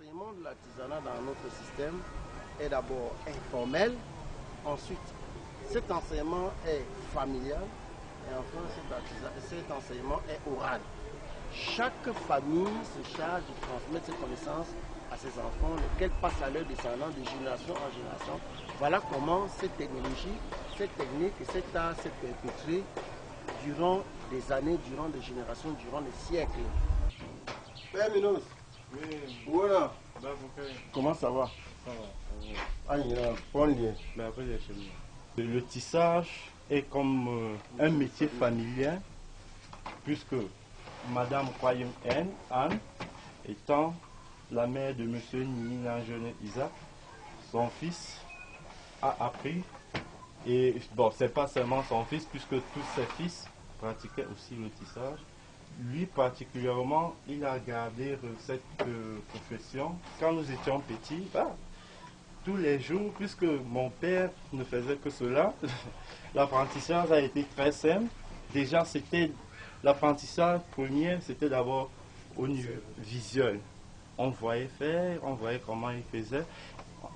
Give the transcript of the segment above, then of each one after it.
L'enseignement de l'artisanat dans notre système est d'abord informel, ensuite cet enseignement est familial et enfin cet enseignement est oral. Chaque famille se charge de transmettre ses connaissances à ses enfants, lesquels passent à leurs descendants de génération en génération. Voilà comment cette technologie, cette technique et cet art s'est perpétué durant des années, durant des générations, durant des siècles. Père Minos, oui. Voilà. Bah, Comment ça va? Ça va. Ah, il y a un bon lien. Bah, après, il y a chez moi. Le tissage est comme un métier familial, puisque Madame Kwayem Anne, étant la mère de M. Nini Jeune Isaac, son fils a appris, et bon, c'est pas seulement son fils, puisque tous ses fils pratiquaient aussi le tissage. Lui particulièrement, il a gardé cette profession. Quand nous étions petits, tous les jours, puisque mon père ne faisait que cela, l'apprentissage a été très simple. Déjà, c'était l'apprentissage premier, c'était d'abord au niveau visuel. On voyait faire, on voyait comment il faisait.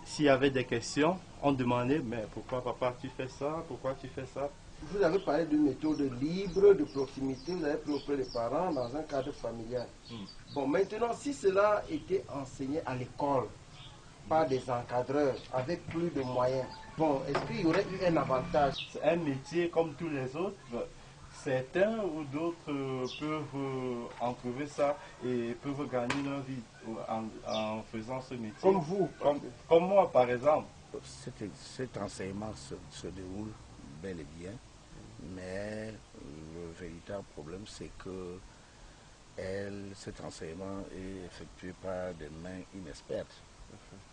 S'il y avait des questions, on demandait, mais pourquoi papa tu fais ça? Pourquoi tu fais ça? Vous avez parlé d'une méthode libre, de proximité, vous avez pris auprès des parents dans un cadre familial. Bon, maintenant, si cela était enseigné à l'école, par des encadreurs, avec plus de moyens, bon, est-ce qu'il y aurait eu un avantage? C'est un métier comme tous les autres. Certains ou d'autres peuvent en trouver ça et peuvent gagner leur vie en faisant ce métier. Comme vous? Comme moi, par exemple. Cet enseignement se déroule bel et bien, mais le véritable problème, c'est que cet enseignement est effectué par des mains inexpertes,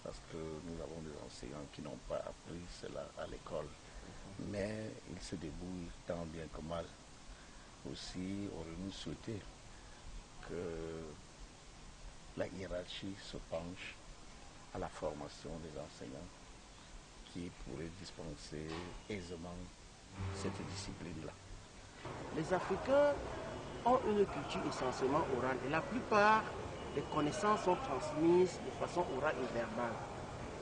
parce que nous avons des enseignants qui n'ont pas appris cela à l'école, mais ils se débrouillent tant bien que mal. Aussi, aurait-nous souhaité que la hiérarchie se penche à la formation des enseignants qui pourraient dispenser aisément cette discipline-là. Les Africains ont une culture essentiellement orale et la plupart des connaissances sont transmises de façon orale et verbale.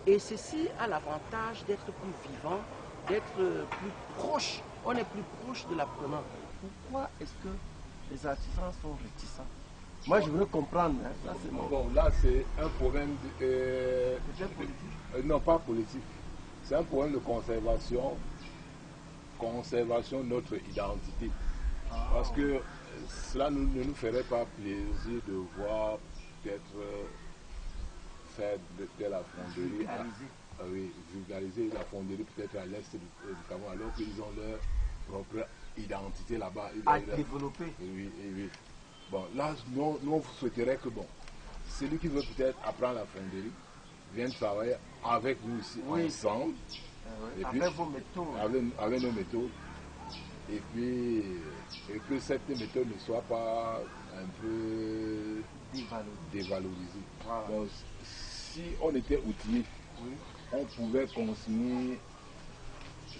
Et ceci a l'avantage d'être plus vivant, d'être plus proche. On est plus proche de l'apprenant. Pourquoi est-ce que les artisans sont réticents? Moi, je veux comprendre. Hein, ça, bon, là, c'est un problème non, pas politique. C'est un problème de conservation de notre identité. Parce que cela ne nous ferait pas plaisir de voir peut-être faire de la fonderie, vulgariser la fonderie peut-être à l'est du Cameroun, alors qu'ils ont leur propre identité là-bas. À développer. Oui. Bon, là, nous on souhaiterait que, bon, celui qui veut peut-être apprendre la fonderie vienne travailler avec nous ici, ensemble. Et puis, avec vos méthodes. Avec nos méthodes. Et puis, que cette méthode ne soit pas un peu dévalorisée. Voilà. Donc, si on était outillé, on pouvait consigner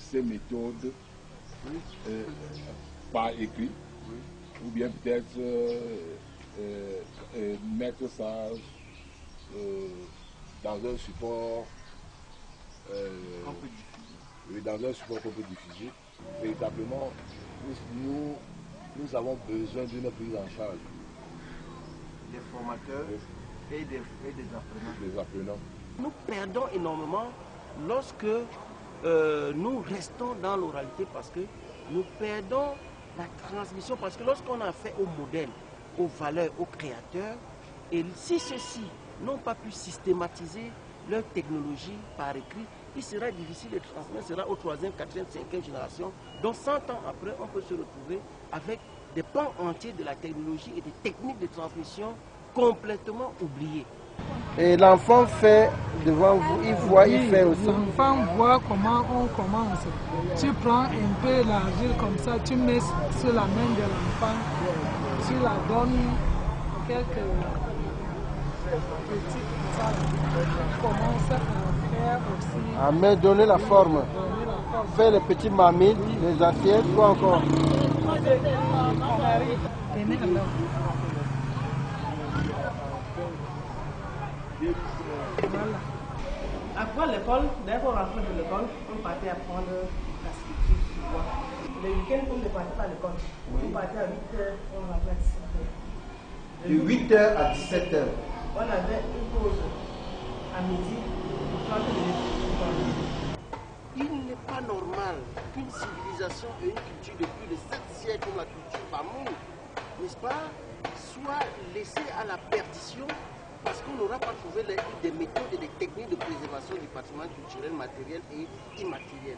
ces méthodes par écrit, ou bien peut-être mettre ça dans un support qu'on peut diffuser. Véritablement, nous avons besoin d'une prise en charge. Des formateurs et des apprenants. Des apprenants. Nous perdons énormément lorsque nous restons dans l'oralité parce que nous perdons la transmission. Parce que lorsqu'on a fait au modèle, aux valeurs, aux créateurs, et si ceux-ci n'ont pas pu systématiser leur technologie par écrit, il sera difficile de transmettre cela aux 3e, 4e, 5e génération. Donc 100 ans après, on peut se retrouver avec des pans entiers de la technologie et des techniques de transmission complètement oubliées. Et l'enfant fait devant vous, il voit, il fait aussi. L'enfant voit comment on commence. Tu prends un peu l'argile comme ça, tu mets sur la main de l'enfant, tu la donnes quelques petits comme ça. Tu commences à faire aussi. À main, donner la forme. Faire les petits marmites, les assiettes, quoi encore. Voilà. Après l'école, dès qu'on rentrait de l'école, on partait apprendre la sculpture sur bois. Le week-end, on ne partait pas à l'école. On partait à 8h, on rentrait à 17h. De 8h à 17h. On avait une pause à midi, Il n'est pas normal qu'une civilisation et une culture de plus de 7 siècles comme la culture Bamoun, n'est-ce pas, soit laissée à la perdition parce qu'on n'aura pas trouvé des méthodes et des techniques de préservation du patrimoine culturel, matériel et immatériel.